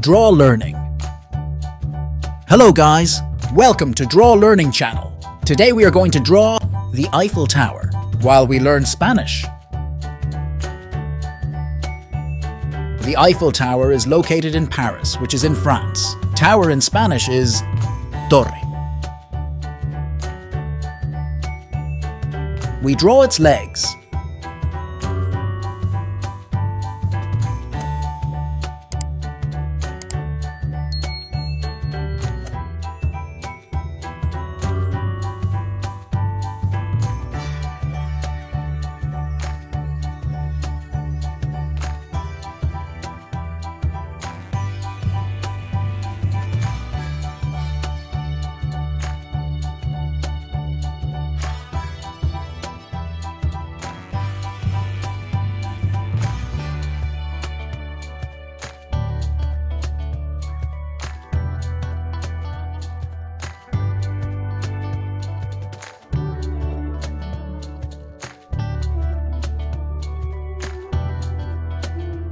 Draw Learning. Hello guys, welcome to Draw Learning channel. Today we are going to draw the Eiffel Tower while we learn Spanish. The Eiffel Tower is located in Paris, which is in France. Tower in Spanish is TORRE. We draw its legs.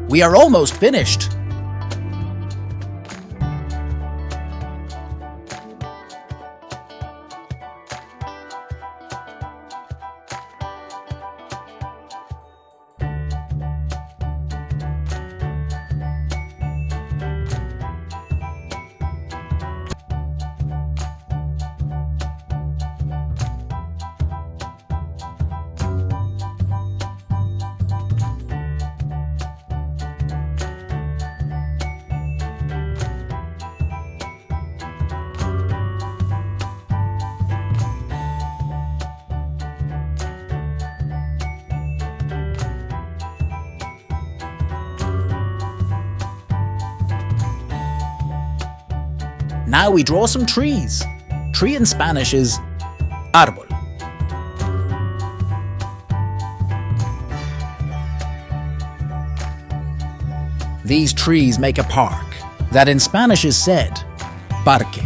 We are almost finished. Now we draw some trees. Tree in Spanish is ARBOL. These trees make a park, that in Spanish is said PARQUE.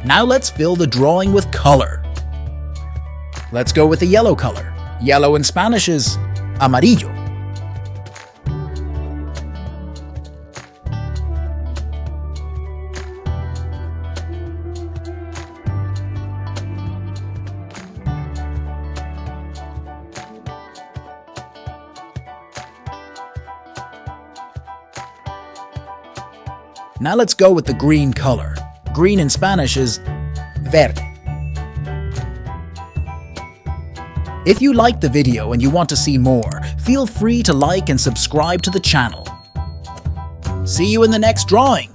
Now let's fill the drawing with color. Let's go with the yellow color. Yellow in Spanish is AMARILLO. Now let's go with the green color. Green in Spanish is VERDE. If you liked the video and you want to see more, feel free to like and subscribe to the channel. See you in the next drawing.